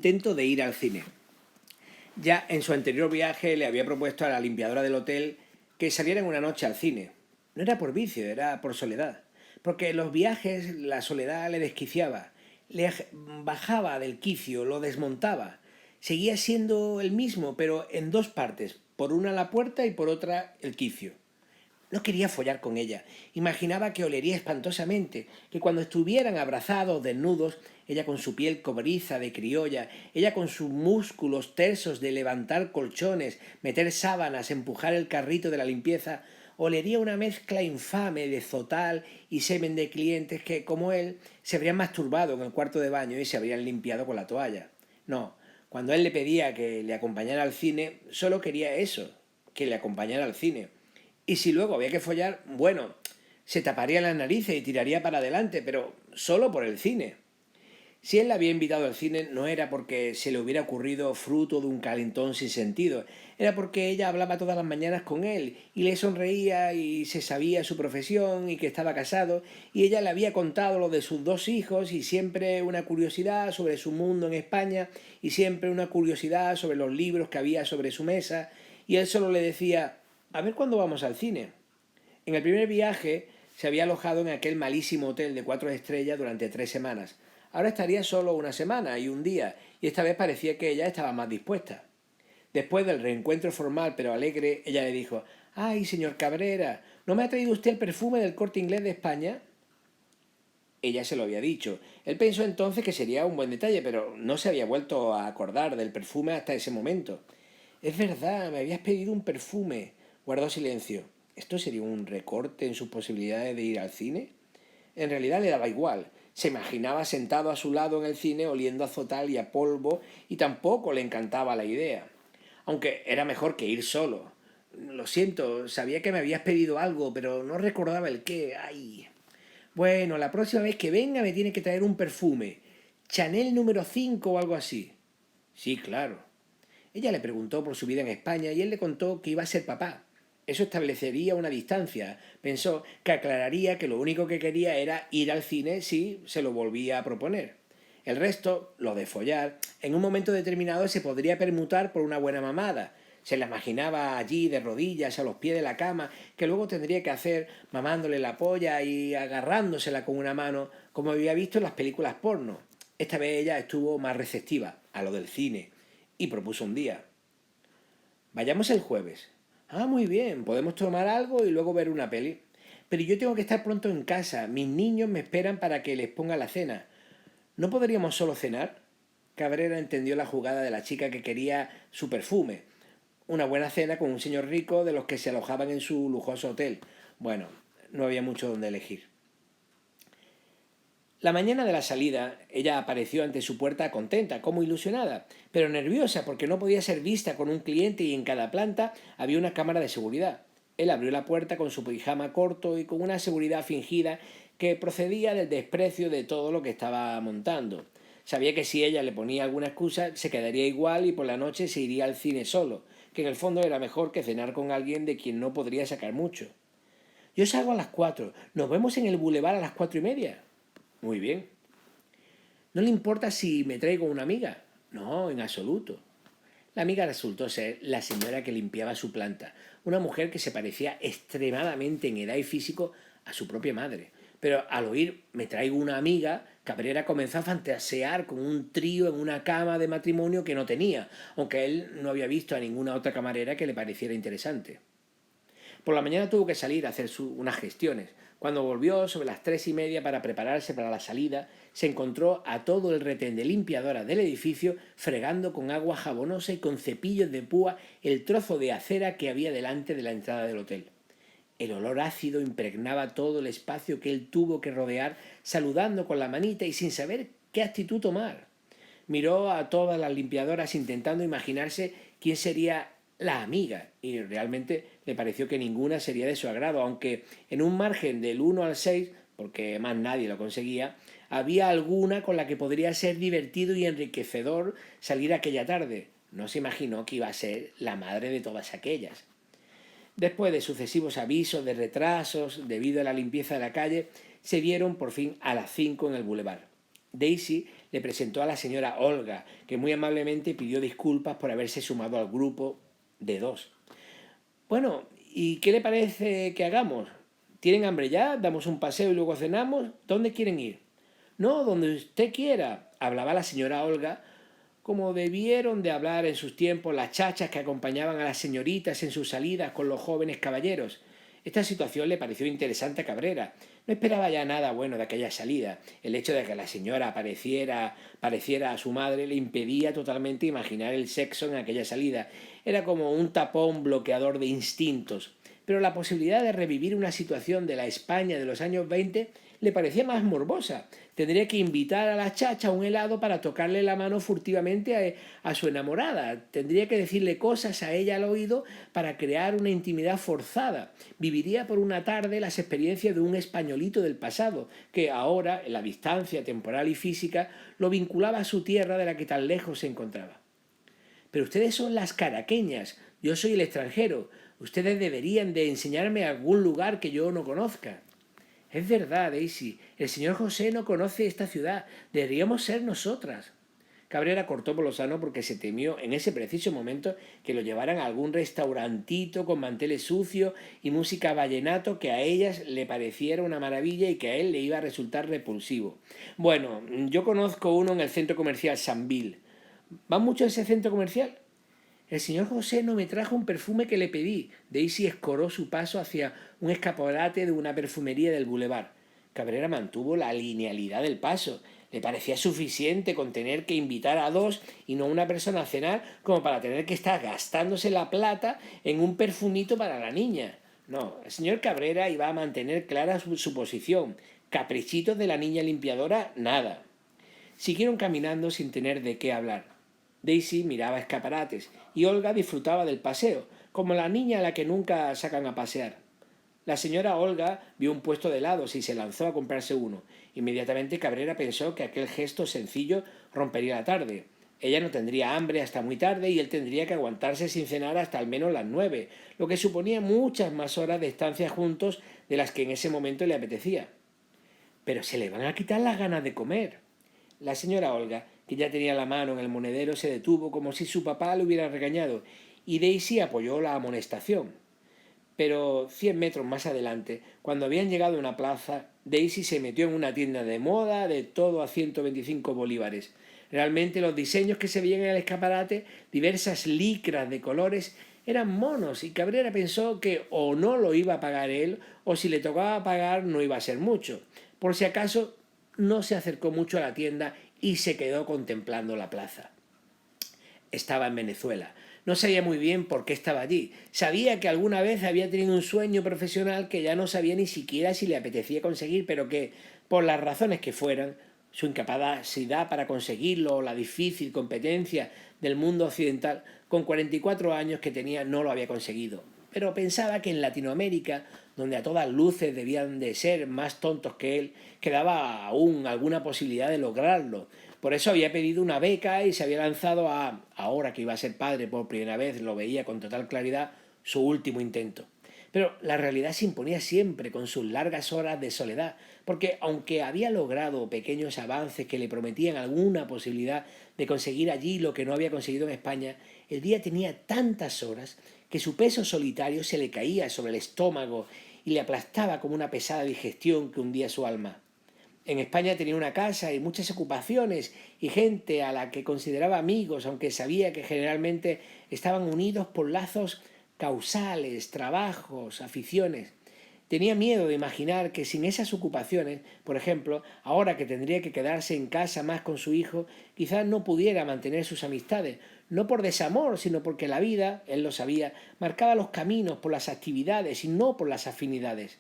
Intento de ir al cine. Ya en su anterior viaje le había propuesto a la limpiadora del hotel que salieran una noche al cine. No era por vicio, era por soledad. Porque en los viajes la soledad le desquiciaba, bajaba del quicio, lo desmontaba. Seguía siendo el mismo, pero en dos partes, por una la puerta y por otra el quicio. No quería follar con ella. Imaginaba que olería espantosamente, que cuando estuvieran abrazados, desnudos, ella con su piel cobriza de criolla, ella con sus músculos tersos de levantar colchones, meter sábanas, empujar el carrito de la limpieza, olería una mezcla infame de zotal y semen de clientes que, como él, se habrían masturbado en el cuarto de baño y se habrían limpiado con la toalla. No, cuando él le pedía que le acompañara al cine, solo quería eso, que le acompañara al cine. Y si luego había que follar, bueno, se taparía las narices y tiraría para adelante, pero solo por el cine. Si él la había invitado al cine no era porque se le hubiera ocurrido fruto de un calentón sin sentido, era porque ella hablaba todas las mañanas con él y le sonreía y se sabía su profesión y que estaba casado y ella le había contado lo de sus dos hijos y siempre una curiosidad sobre su mundo en España y siempre una curiosidad sobre los libros que había sobre su mesa y él solo le decía: a ver cuándo vamos al cine. En el primer viaje se había alojado en aquel malísimo hotel de 4 estrellas durante 3 semanas. Ahora estaría solo una semana y un día, y esta vez parecía que ella estaba más dispuesta. Después del reencuentro formal pero alegre, ella le dijo: «Ay, señor Cabrera, ¿no me ha traído usted el perfume del Corte Inglés de España?». Ella se lo había dicho. Él pensó entonces que sería un buen detalle, pero no se había vuelto a acordar del perfume hasta ese momento. «Es verdad, me habías pedido un perfume». Guardó silencio. ¿Esto sería un recorte en sus posibilidades de ir al cine? En realidad le daba igual. Se imaginaba sentado a su lado en el cine oliendo a zotal y a polvo y tampoco le encantaba la idea. Aunque era mejor que ir solo. «Lo siento, sabía que me habías pedido algo, pero no recordaba el qué. Ay. Bueno, la próxima vez que venga me tiene que traer un perfume. Chanel número 5 o algo así». «Sí, claro». Ella le preguntó por su vida en España y él le contó que iba a ser papá. Eso establecería una distancia. Pensó que aclararía que lo único que quería era ir al cine si se lo volvía a proponer. El resto, lo de follar, en un momento determinado se podría permutar por una buena mamada. Se la imaginaba allí de rodillas a los pies de la cama, que luego tendría que hacer mamándole la polla y agarrándosela con una mano, como había visto en las películas porno. Esta vez ella estuvo más receptiva a lo del cine y propuso un día. «Vayamos el jueves». «Ah, muy bien, podemos tomar algo y luego ver una peli». «Pero yo tengo que estar pronto en casa, mis niños me esperan para que les ponga la cena». «¿No podríamos solo cenar?». Cabrera entendió la jugada de la chica que quería su perfume. Una buena cena con un señor rico de los que se alojaban en su lujoso hotel. Bueno, no había mucho donde elegir. La mañana de la salida, ella apareció ante su puerta contenta, como ilusionada, pero nerviosa porque no podía ser vista con un cliente y en cada planta había una cámara de seguridad. Él abrió la puerta con su pijama corto y con una seguridad fingida que procedía del desprecio de todo lo que estaba montando. Sabía que si ella le ponía alguna excusa, se quedaría igual y por la noche se iría al cine solo, que en el fondo era mejor que cenar con alguien de quien no podría sacar mucho. «Yo salgo a las 4. Nos vemos en el bulevar a las 4:30». «Muy bien». «¿No le importa si me traigo una amiga?». «No, en absoluto». La amiga resultó ser la señora que limpiaba su planta, una mujer que se parecía extremadamente en edad y físico a su propia madre. Pero al oír «me traigo una amiga», Cabrera comenzó a fantasear con un trío en una cama de matrimonio que no tenía, aunque él no había visto a ninguna otra camarera que le pareciera interesante. Por la mañana tuvo que salir a hacer unas gestiones. Cuando volvió sobre las 3:30 para prepararse para la salida, se encontró a todo el retén de limpiadoras del edificio fregando con agua jabonosa y con cepillos de púa el trozo de acera que había delante de la entrada del hotel. El olor ácido impregnaba todo el espacio que él tuvo que rodear, saludando con la manita y sin saber qué actitud tomar. Miró a todas las limpiadoras intentando imaginarse quién sería la amiga y realmente le pareció que ninguna sería de su agrado, aunque en un margen del 1 al 6, porque más nadie lo conseguía, había alguna con la que podría ser divertido y enriquecedor salir aquella tarde. No se imaginó que iba a ser la madre de todas aquellas. Después de sucesivos avisos de retrasos debido a la limpieza de la calle, se vieron por fin a las 5 en el bulevar. Daisy le presentó a la señora Olga, que muy amablemente pidió disculpas por haberse sumado al grupo de dos. Bueno, ¿y qué le parece que hagamos? ¿Tienen hambre ya? ¿Damos un paseo y luego cenamos? ¿Dónde quieren ir? No, donde usted quiera, hablaba la señora Olga, como debieron de hablar en sus tiempos las chachas que acompañaban a las señoritas en sus salidas con los jóvenes caballeros. Esta situación le pareció interesante a Cabrera. No esperaba ya nada bueno de aquella salida. El hecho de que la señora pareciera a su madre le impedía totalmente imaginar el sexo en aquella salida. Era como un tapón bloqueador de instintos. Pero la posibilidad de revivir una situación de la España de los años 20 le parecía más morbosa. Tendría que invitar a la chacha a un helado para tocarle la mano furtivamente a su enamorada. Tendría que decirle cosas a ella al oído para crear una intimidad forzada. Viviría por una tarde las experiencias de un españolito del pasado, que ahora, en la distancia temporal y física, lo vinculaba a su tierra de la que tan lejos se encontraba. Pero ustedes son las caraqueñas, yo soy el extranjero. Ustedes deberían de enseñarme algún lugar que yo no conozca. Es verdad, Daisy, el señor José no conoce esta ciudad, deberíamos ser nosotras. Cabrera cortó por lo sano porque se temió en ese preciso momento que lo llevaran a algún restaurantito con manteles sucios y música vallenato que a ellas le pareciera una maravilla y que a él le iba a resultar repulsivo. Bueno, yo conozco uno en el centro comercial Sambil. ¿Va mucho a ese centro comercial? El señor José no me trajo un perfume que le pedí. Daisy escoró su paso hacia un escaparate de una perfumería del boulevard. Cabrera mantuvo la linealidad del paso. Le parecía suficiente con tener que invitar a dos y no a una persona a cenar como para tener que estar gastándose la plata en un perfumito para la niña. No, el señor Cabrera iba a mantener clara su posición. Caprichitos de la niña limpiadora, nada. Siguieron caminando sin tener de qué hablar. Daisy miraba escaparates y Olga disfrutaba del paseo, como la niña a la que nunca sacan a pasear. La señora Olga vio un puesto de helados y se lanzó a comprarse uno. Inmediatamente Cabrera pensó que aquel gesto sencillo rompería la tarde. Ella no tendría hambre hasta muy tarde y él tendría que aguantarse sin cenar hasta al menos las 9, lo que suponía muchas más horas de estancia juntos de las que en ese momento le apetecía. Pero se le van a quitar las ganas de comer. La señora Olga, que ya tenía la mano en el monedero, se detuvo como si su papá le hubiera regañado, y Daisy apoyó la amonestación. Pero 100 metros más adelante, cuando habían llegado a una plaza, Daisy se metió en una tienda de moda de todo a 125 bolívares. Realmente los diseños que se veían en el escaparate, diversas licras de colores, eran monos, y Cabrera pensó que o no lo iba a pagar él, o si le tocaba pagar no iba a ser mucho. Por si acaso, no se acercó mucho a la tienda y se quedó contemplando la plaza. Estaba en Venezuela. No sabía muy bien por qué estaba allí. Sabía que alguna vez había tenido un sueño profesional que ya no sabía ni siquiera si le apetecía conseguir, pero que, por las razones que fueran, su incapacidad para conseguirlo o la difícil competencia del mundo occidental, con 44 años que tenía no lo había conseguido. Pero pensaba que en Latinoamérica, donde a todas luces debían de ser más tontos que él, quedaba aún alguna posibilidad de lograrlo. Por eso había pedido una beca y se había lanzado a, ahora que iba a ser padre por primera vez, lo veía con total claridad, su último intento. Pero la realidad se imponía siempre con sus largas horas de soledad, porque aunque había logrado pequeños avances que le prometían alguna posibilidad de conseguir allí lo que no había conseguido en España, el día tenía tantas horas que su peso solitario se le caía sobre el estómago y le aplastaba como una pesada digestión que hundía su alma. En España tenía una casa y muchas ocupaciones y gente a la que consideraba amigos, aunque sabía que generalmente estaban unidos por lazos causales, trabajos, aficiones. Tenía miedo de imaginar que sin esas ocupaciones, por ejemplo, ahora que tendría que quedarse en casa más con su hijo, quizás no pudiera mantener sus amistades, no por desamor, sino porque la vida, él lo sabía, marcaba los caminos por las actividades y no por las afinidades.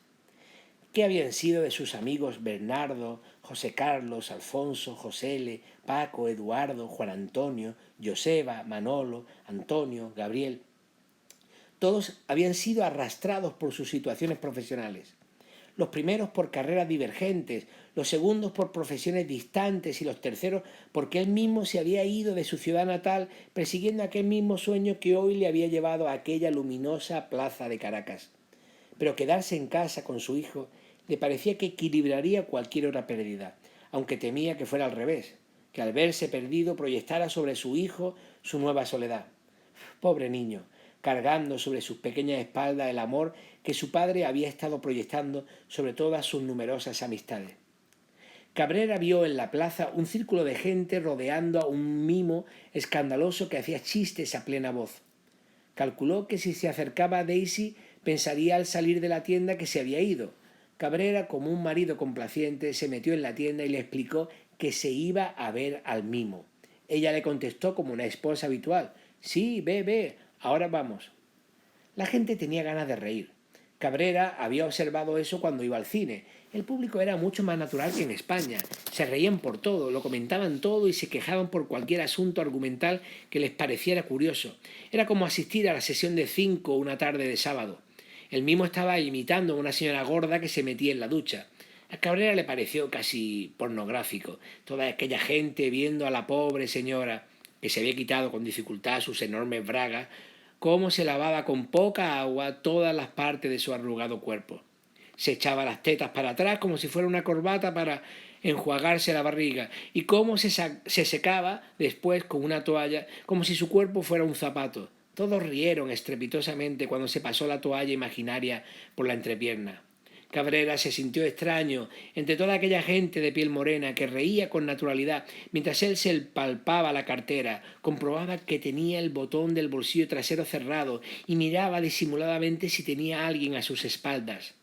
¿Qué habían sido de sus amigos Bernardo, José Carlos, Alfonso, José Paco, Eduardo, Juan Antonio, Joseba, Manolo, Antonio, Gabriel? Todos habían sido arrastrados por sus situaciones profesionales. Los primeros por carreras divergentes, los segundos por profesiones distantes y los terceros porque él mismo se había ido de su ciudad natal persiguiendo aquel mismo sueño que hoy le había llevado a aquella luminosa plaza de Caracas. Pero quedarse en casa con su hijo le parecía que equilibraría cualquier hora perdida, aunque temía que fuera al revés. que al verse perdido proyectara sobre su hijo su nueva soledad. Pobre niño, cargando sobre sus pequeñas espaldas el amor que su padre había estado proyectando sobre todas sus numerosas amistades. Cabrera vio en la plaza un círculo de gente rodeando a un mimo escandaloso que hacía chistes a plena voz. Calculó que si se acercaba a Daisy pensaría al salir de la tienda que se había ido. Cabrera, como un marido complaciente, se metió en la tienda y le explicó que se iba a ver al mimo. Ella le contestó como una esposa habitual: «Sí, ve, ve, ahora vamos». La gente tenía ganas de reír. Cabrera había observado eso cuando iba al cine. El público era mucho más natural que en España. Se reían por todo, lo comentaban todo y se quejaban por cualquier asunto argumental que les pareciera curioso. Era como asistir a la sesión de 5 una tarde de sábado. El mismo estaba imitando a una señora gorda que se metía en la ducha. A Cabrera le pareció casi pornográfico. Toda aquella gente viendo a la pobre señora, que se había quitado con dificultad sus enormes bragas, cómo se lavaba con poca agua todas las partes de su arrugado cuerpo. Se echaba las tetas para atrás como si fuera una corbata para enjuagarse la barriga y cómo se secaba después con una toalla como si su cuerpo fuera un zapato. Todos rieron estrepitosamente cuando se pasó la toalla imaginaria por la entrepierna. Cabrera se sintió extraño entre toda aquella gente de piel morena que reía con naturalidad mientras él se palpaba la cartera, comprobaba que tenía el botón del bolsillo trasero cerrado y miraba disimuladamente si tenía a alguien a sus espaldas.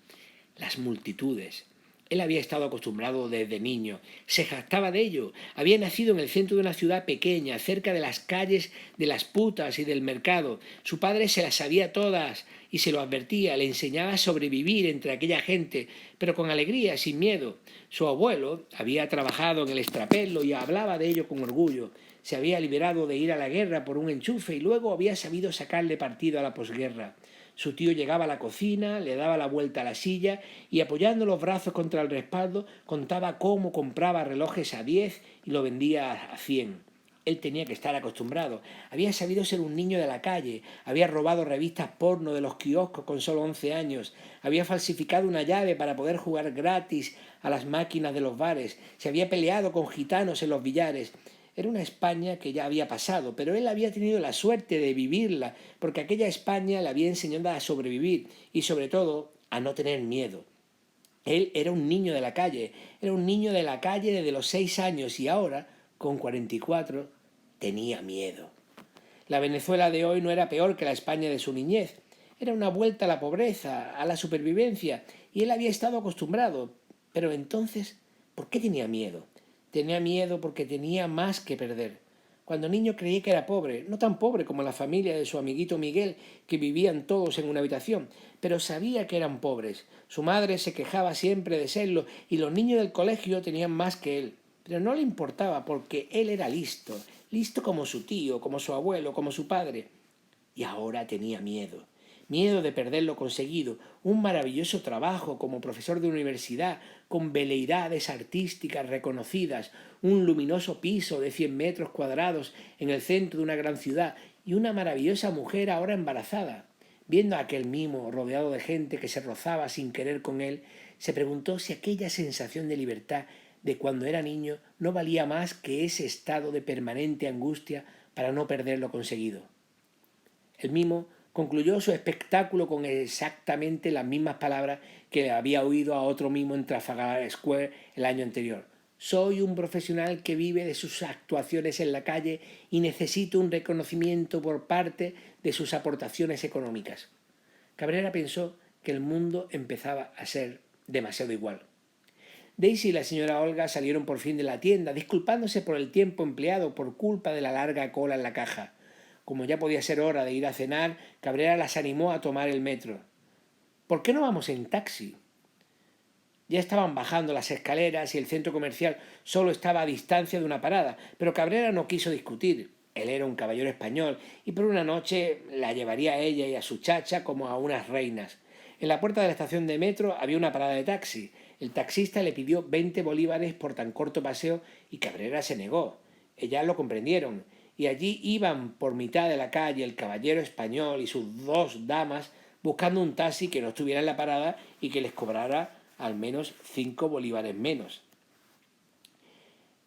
Las multitudes. Él había estado acostumbrado desde niño, se jactaba de ello, había nacido en el centro de una ciudad pequeña, cerca de las calles de las putas y del mercado. Su padre se las sabía todas y se lo advertía, le enseñaba a sobrevivir entre aquella gente, pero con alegría, sin miedo. Su abuelo había trabajado en el extrapelo y hablaba de ello con orgullo. Se había liberado de ir a la guerra por un enchufe y luego había sabido sacarle partido a la posguerra. Su tío llegaba a la cocina, le daba la vuelta a la silla y apoyando los brazos contra el respaldo contaba cómo compraba relojes a 10 y lo vendía a 100. Él tenía que estar acostumbrado. Había sabido ser un niño de la calle, había robado revistas porno de los kioscos con solo 11 años, había falsificado una llave para poder jugar gratis a las máquinas de los bares, se había peleado con gitanos en los billares. Era una España que ya había pasado, pero él había tenido la suerte de vivirla, porque aquella España le había enseñado a sobrevivir y sobre todo a no tener miedo. Él era un niño de la calle, era un niño de la calle desde los 6 años y ahora, con 44, tenía miedo. La Venezuela de hoy no era peor que la España de su niñez. Era una vuelta a la pobreza, a la supervivencia, y él había estado acostumbrado. Pero entonces, ¿por qué tenía miedo? Tenía miedo porque tenía más que perder. Cuando niño creí que era pobre, no tan pobre como la familia de su amiguito Miguel, que vivían todos en una habitación, pero sabía que eran pobres. Su madre se quejaba siempre de serlo y los niños del colegio tenían más que él. Pero no le importaba porque él era listo, listo como su tío, como su abuelo, como su padre. Y ahora tenía miedo. Miedo de perder lo conseguido, un maravilloso trabajo como profesor de universidad, con veleidades artísticas reconocidas, un luminoso piso de 100 metros cuadrados en el centro de una gran ciudad y una maravillosa mujer ahora embarazada. Viendo a aquel mimo rodeado de gente que se rozaba sin querer con él, se preguntó si aquella sensación de libertad de cuando era niño no valía más que ese estado de permanente angustia para no perder lo conseguido. El mimo concluyó su espectáculo con exactamente las mismas palabras que había oído a otro mimo en Trafalgar Square el año anterior. Soy un profesional que vive de sus actuaciones en la calle y necesito un reconocimiento por parte de sus aportaciones económicas. Cabrera pensó que el mundo empezaba a ser demasiado igual. Daisy y la señora Olga salieron por fin de la tienda, disculpándose por el tiempo empleado por culpa de la larga cola en la caja. Como ya podía ser hora de ir a cenar, Cabrera las animó a tomar el metro. ¿Por qué no vamos en taxi? Ya estaban bajando las escaleras y el centro comercial solo estaba a distancia de una parada, pero Cabrera no quiso discutir. Él era un caballero español y por una noche la llevaría a ella y a su chacha como a unas reinas. En la puerta de la estación de metro había una parada de taxi. El taxista le pidió 20 bolívares por tan corto paseo y Cabrera se negó. Ellas lo comprendieron y allí iban por mitad de la calle el caballero español y sus 2 damas buscando un taxi que no estuviera en la parada y que les cobrara al menos 5 bolívares menos.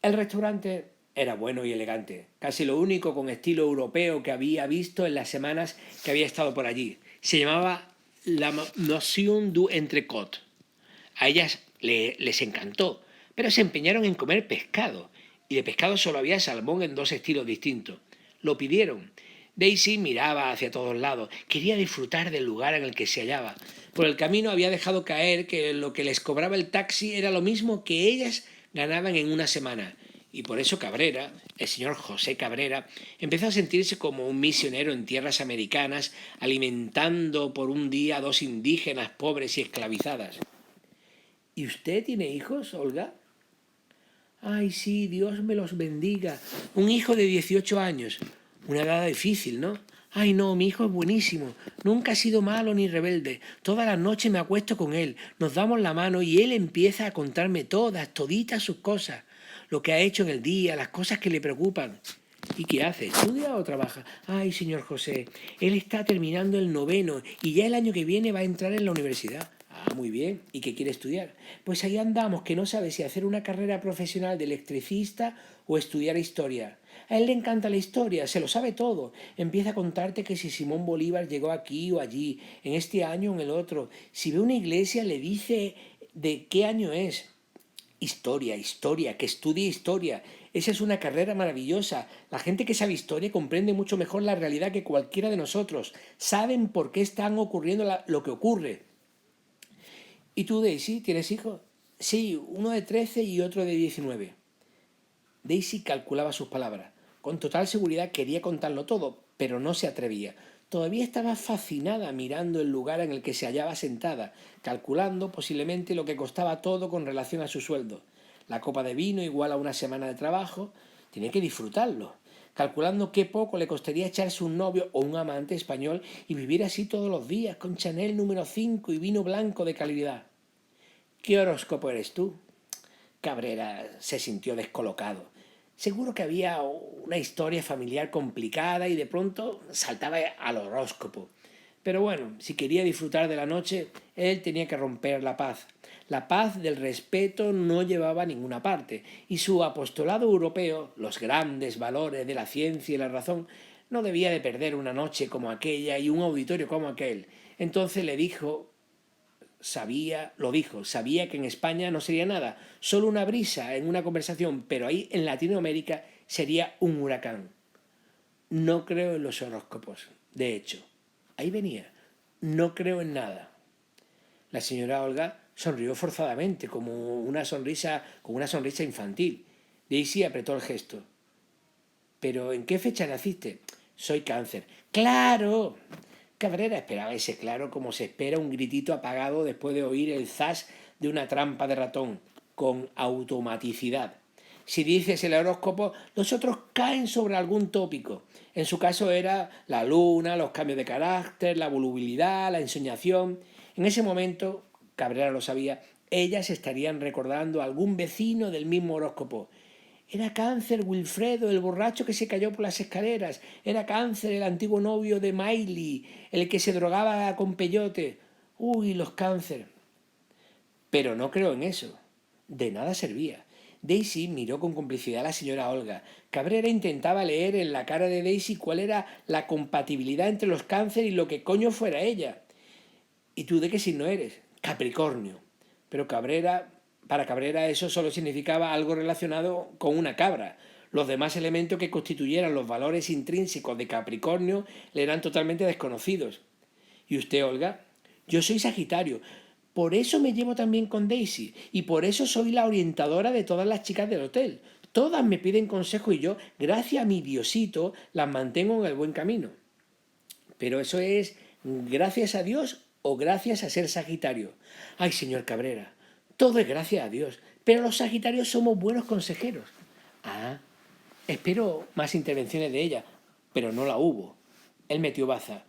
El restaurante Era bueno y elegante, casi lo único con estilo europeo que había visto en las semanas que había estado por allí. Se llamaba La Notion du Entrecôte. A ellas les encantó, pero se empeñaron en comer pescado, y de pescado solo había salmón en dos estilos distintos. Lo pidieron. Daisy miraba hacia todos lados, quería disfrutar del lugar en el que se hallaba. Por el camino había dejado caer que lo que les cobraba el taxi era lo mismo que ellas ganaban en una semana. Y por eso Cabrera, el señor José Cabrera, empezó a sentirse como un misionero en tierras americanas, alimentando por un día a dos indígenas pobres y esclavizadas. ¿Y usted tiene hijos, Olga? Ay, sí, Dios me los bendiga. Un hijo de 18 años. Una edad difícil, ¿no? Ay, no, mi hijo es buenísimo. Nunca ha sido malo ni rebelde. Todas las noches me acuesto con él. Nos damos la mano y él empieza a contarme toditas sus cosas. Lo que ha hecho en el día, las cosas que le preocupan. ¿Y qué hace? ¿Estudia o trabaja? Ay, señor José, él está terminando el noveno y ya el año que viene va a entrar en la universidad. Ah, muy bien. ¿Y qué quiere estudiar? Pues ahí andamos, que no sabe si hacer una carrera profesional de electricista o estudiar historia. A él le encanta la historia, se lo sabe todo. Empieza a contarte que si Simón Bolívar llegó aquí o allí, en este año o en el otro. Si ve una iglesia, le dice de qué año es. Historia, que estudie historia. Esa es una carrera maravillosa. La gente que sabe historia comprende mucho mejor la realidad que cualquiera de nosotros. Saben por qué están ocurriendo lo que ocurre. ¿Y tú, Daisy, tienes hijos? Sí, uno de 13 y otro de 19. Daisy calculaba sus palabras. Con total seguridad quería contarlo todo, pero no se atrevía. Todavía estaba fascinada mirando el lugar en el que se hallaba sentada, calculando posiblemente lo que costaba todo con relación a su sueldo. La copa de vino igual a una semana de trabajo, tenía que disfrutarlo, calculando qué poco le costaría echarse un novio o un amante español y vivir así todos los días, con Chanel número 5 y vino blanco de calidad. ¿Qué horóscopo eres tú? Cabrera se sintió descolocado. Seguro que había una historia familiar complicada y de pronto saltaba al horóscopo. Pero bueno, si quería disfrutar de la noche, él tenía que romper la paz. La paz del respeto no llevaba a ninguna parte, y su apostolado europeo, los grandes valores de la ciencia y la razón, no debía de perder una noche como aquella y un auditorio como aquel. Entonces le dijo sabía que en España no sería nada, solo una brisa en una conversación, pero ahí en Latinoamérica sería un huracán. No creo en los horóscopos, de hecho. Ahí venía, no creo en nada. La señora Olga sonrió forzadamente, con una sonrisa infantil. Daisy apretó el gesto. ¿Pero en qué fecha naciste? Soy cáncer. ¡Claro! Cabrera esperaba ese claro como se espera un gritito apagado después de oír el zas de una trampa de ratón, con automaticidad. Si dices el horóscopo, los otros caen sobre algún tópico. En su caso era la luna, los cambios de carácter, la volubilidad, la ensoñación. En ese momento, Cabrera lo sabía, ellas estarían recordando a algún vecino del mismo horóscopo. Era Cáncer Wilfredo, el borracho que se cayó por las escaleras. Era Cáncer, el antiguo novio de Miley, el que se drogaba con peyote. Uy, los Cáncer. Pero no creo en eso. De nada servía. Daisy miró con complicidad a la señora Olga. Cabrera intentaba leer en la cara de Daisy cuál era la compatibilidad entre los Cáncer y lo que coño fuera ella. ¿Y tú de qué signo eres? Capricornio. Pero para Cabrera eso solo significaba algo relacionado con una cabra. Los demás elementos que constituyeran los valores intrínsecos de Capricornio le eran totalmente desconocidos. ¿Y usted, Olga? Yo soy Sagitario. Por eso me llevo también con Daisy y por eso soy la orientadora de todas las chicas del hotel. Todas me piden consejo y yo, gracias a mi Diosito, las mantengo en el buen camino. Pero eso es gracias a Dios o gracias a ser Sagitario. Ay, señor Cabrera, todo es gracias a Dios, pero los Sagitarios somos buenos consejeros. Ah, espero más intervenciones de ella, pero no la hubo. Él metió baza.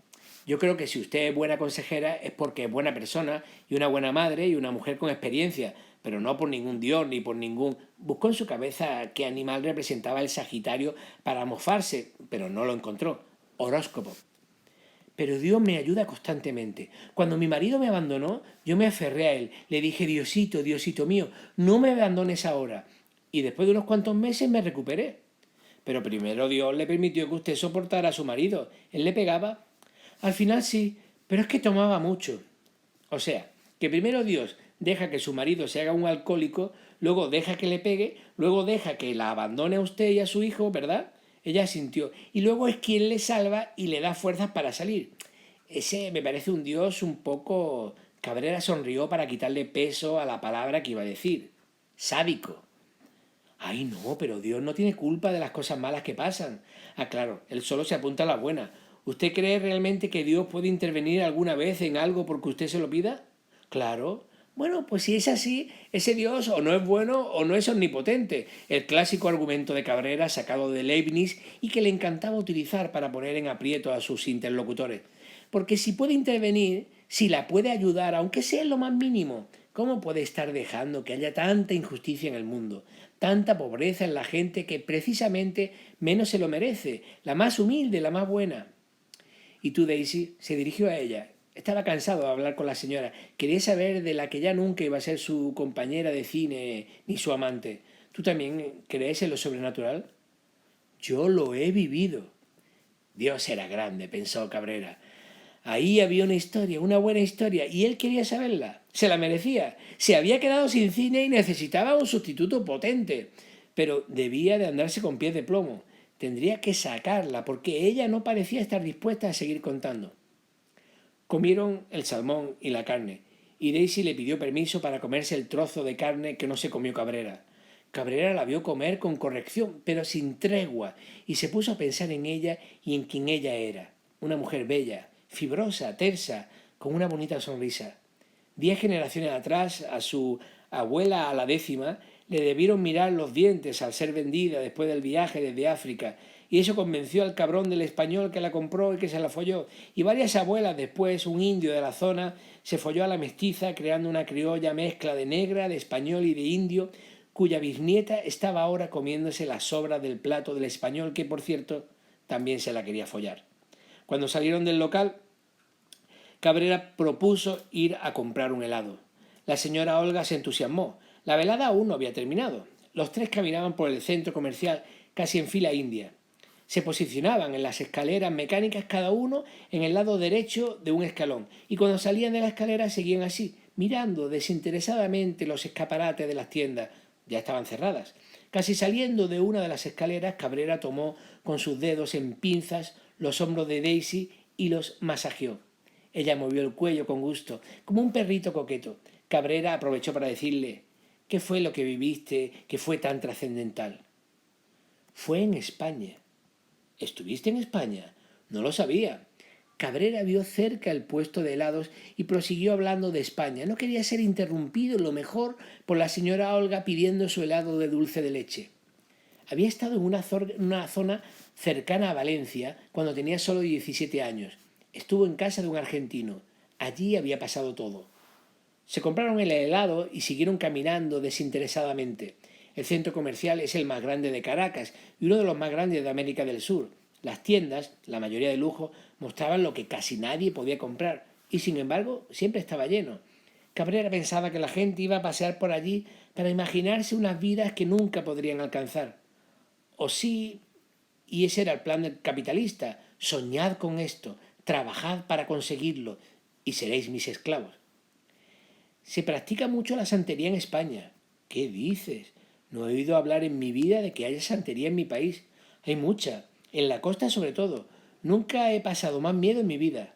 Yo creo que si usted es buena consejera es porque es buena persona y una buena madre y una mujer con experiencia, pero no por ningún dios ni por ningún... Buscó en su cabeza qué animal representaba el Sagitario para mofarse, pero no lo encontró. Horóscopo. Pero Dios me ayuda constantemente. Cuando mi marido me abandonó, yo me aferré a él. Le dije, Diosito, Diosito mío, no me abandones ahora. Y después de unos cuantos meses me recuperé. Pero primero Dios le permitió que usted soportara a su marido. ¿Él le pegaba? Al final sí, pero es que tomaba mucho. O sea, que primero Dios deja que su marido se haga un alcohólico, luego deja que le pegue, luego deja que la abandone a usted y a su hijo, ¿verdad? Ella sintió. Y luego es quien le salva y le da fuerzas para salir. Ese me parece un Dios un poco... Cabrera sonrió para quitarle peso a la palabra que iba a decir. Sádico. Ay, no, pero Dios no tiene culpa de las cosas malas que pasan. Ah, claro, él solo se apunta a las buenas. ¿Usted cree realmente que Dios puede intervenir alguna vez en algo porque usted se lo pida? Claro. Bueno, pues si es así, ese Dios o no es bueno o no es omnipotente. El clásico argumento de Cabrera sacado de Leibniz y que le encantaba utilizar para poner en aprieto a sus interlocutores. Porque si puede intervenir, si la puede ayudar, aunque sea en lo más mínimo, ¿cómo puede estar dejando que haya tanta injusticia en el mundo? Tanta pobreza en la gente que precisamente menos se lo merece, la más humilde, la más buena. Y tú, Daisy, se dirigió a ella. Estaba cansado de hablar con la señora. Quería saber de la que ya nunca iba a ser su compañera de cine ni su amante. ¿Tú también crees en lo sobrenatural? Yo lo he vivido. Dios era grande, pensó Cabrera. Ahí había una historia, una buena historia, y él quería saberla. Se la merecía. Se había quedado sin cine y necesitaba un sustituto potente. Pero debía de andarse con pies de plomo. Tendría que sacarla, porque ella no parecía estar dispuesta a seguir contando. Comieron el salmón y la carne, y Daisy le pidió permiso para comerse el trozo de carne que no se comió Cabrera. Cabrera la vio comer con corrección, pero sin tregua, y se puso a pensar en ella y en quién ella era. Una mujer bella, fibrosa, tersa, con una bonita sonrisa. 10 generaciones atrás, a su abuela, a la 10ª, le debieron mirar los dientes al ser vendida después del viaje desde África, y eso convenció al cabrón del español que la compró y que se la folló. Y varias abuelas después, un indio de la zona, se folló a la mestiza, creando una criolla mezcla de negra, de español y de indio, cuya bisnieta estaba ahora comiéndose las sobras del plato del español, que por cierto también se la quería follar. Cuando salieron del local, Cabrera propuso ir a comprar un helado. La señora Olga se entusiasmó. La velada aún no había terminado. Los tres caminaban por el centro comercial casi en fila india. Se posicionaban en las escaleras mecánicas cada uno en el lado derecho de un escalón, y cuando salían de la escalera seguían así, mirando desinteresadamente los escaparates de las tiendas. Ya estaban cerradas. Casi saliendo de una de las escaleras, Cabrera tomó con sus dedos en pinzas los hombros de Daisy y los masajeó. Ella movió el cuello con gusto, como un perrito coqueto. Cabrera aprovechó para decirle: ¿qué fue lo que viviste que fue tan trascendental? Fue en España. ¿Estuviste en España? No lo sabía. Cabrera vio cerca el puesto de helados y prosiguió hablando de España. No quería ser interrumpido, lo mejor, por la señora Olga pidiendo su helado de dulce de leche. Había estado en una zona cercana a Valencia cuando tenía solo 17 años. Estuvo en casa de un argentino. Allí había pasado todo. Se compraron el helado y siguieron caminando desinteresadamente. El centro comercial es el más grande de Caracas y uno de los más grandes de América del Sur. Las tiendas, la mayoría de lujo, mostraban lo que casi nadie podía comprar, y sin embargo siempre estaba lleno. Cabrera pensaba que la gente iba a pasear por allí para imaginarse unas vidas que nunca podrían alcanzar. O sí, y ese era el plan del capitalista: soñad con esto, trabajad para conseguirlo y seréis mis esclavos. Se practica mucho la santería en España. ¿Qué dices? No he oído hablar en mi vida de que haya santería en mi país. Hay mucha, en la costa sobre todo. Nunca he pasado más miedo en mi vida.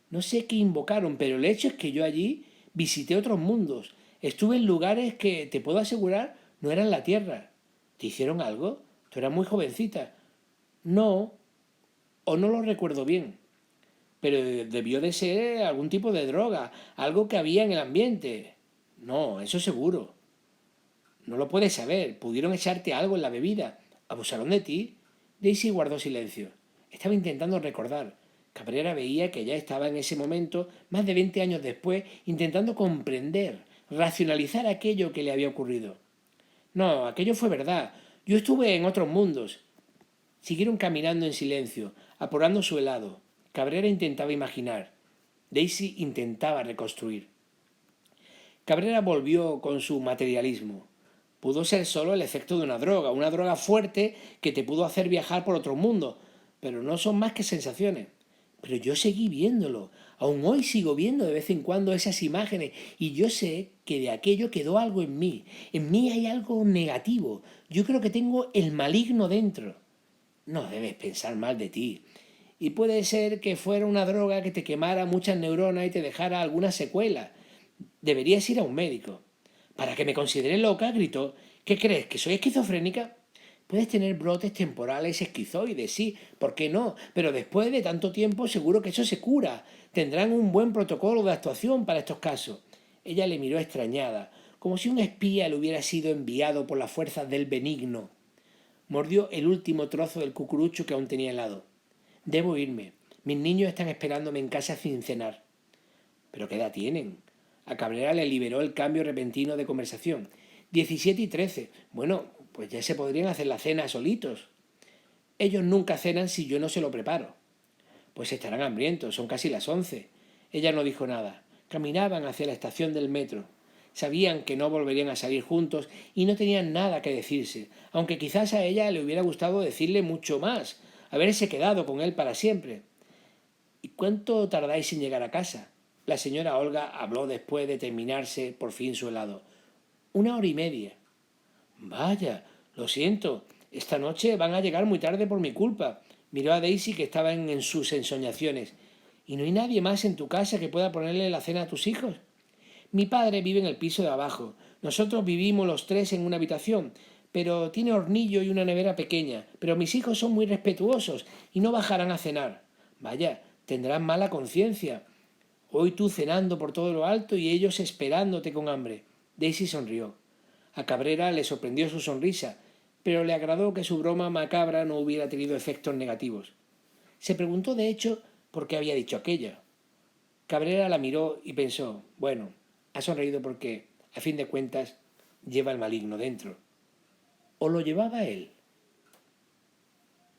No sé qué invocaron, pero el hecho es que yo allí visité otros mundos. Estuve en lugares que, te puedo asegurar, no eran la Tierra. ¿Te hicieron algo? Tú eras muy jovencita. No, o no lo recuerdo bien. Pero debió de ser algún tipo de droga, algo que había en el ambiente. No, eso seguro. No lo puedes saber. Pudieron echarte algo en la bebida. ¿Abusaron de ti? Daisy guardó silencio. Estaba intentando recordar. Cabrera veía que ya estaba en ese momento, más de 20 años después, intentando comprender, racionalizar aquello que le había ocurrido. No, aquello fue verdad. Yo estuve en otros mundos. Siguieron caminando en silencio, apurando su helado. Cabrera intentaba imaginar. Daisy intentaba reconstruir. Cabrera volvió con su materialismo. Pudo ser solo el efecto de una droga fuerte que te pudo hacer viajar por otro mundo, pero no son más que sensaciones. Pero yo seguí viéndolo. Aún hoy sigo viendo de vez en cuando esas imágenes y yo sé que de aquello quedó algo en mí. En mí hay algo negativo. Yo creo que tengo el maligno dentro. No debes pensar mal de ti. Y puede ser que fuera una droga que te quemara muchas neuronas y te dejara alguna secuela. Deberías ir a un médico. Para que me considere loca, gritó. ¿Qué crees? ¿Que soy esquizofrénica? Puedes tener brotes temporales esquizoides, sí, ¿por qué no? Pero después de tanto tiempo seguro que eso se cura. Tendrán un buen protocolo de actuación para estos casos. Ella le miró extrañada, como si un espía le hubiera sido enviado por las fuerzas del benigno. Mordió el último trozo del cucurucho que aún tenía helado. Debo irme. Mis niños están esperándome en casa sin cenar. ¿Pero qué edad tienen? A Cabrera le liberó el cambio repentino de conversación. 17 y 13. Bueno, pues ya se podrían hacer la cena solitos. Ellos nunca cenan si yo no se lo preparo. Pues estarán hambrientos, son casi las 11. Ella no dijo nada. Caminaban hacia la estación del metro. Sabían que no volverían a salir juntos y no tenían nada que decirse, aunque quizás a ella le hubiera gustado decirle mucho más, haberse quedado con él para siempre. ¿Y cuánto tardáis en llegar a casa? La señora Olga habló después de terminarse por fin su helado. 1 hora y media. Vaya, lo siento. Esta noche van a llegar muy tarde por mi culpa. Miró a Daisy que estaba en sus ensoñaciones. ¿Y no hay nadie más en tu casa que pueda ponerle la cena a tus hijos? Mi padre vive en el piso de abajo. Nosotros vivimos los tres en una habitación, pero tiene hornillo y una nevera pequeña. Pero mis hijos son muy respetuosos y no bajarán a cenar. Vaya, tendrán mala conciencia. Hoy tú cenando por todo lo alto y ellos esperándote con hambre. Daisy sonrió. A Cabrera le sorprendió su sonrisa, pero le agradó que su broma macabra no hubiera tenido efectos negativos. Se preguntó, de hecho, por qué había dicho aquello. Cabrera la miró y pensó, bueno, ha sonreído porque, a fin de cuentas, lleva el maligno dentro. ¿O lo llevaba él?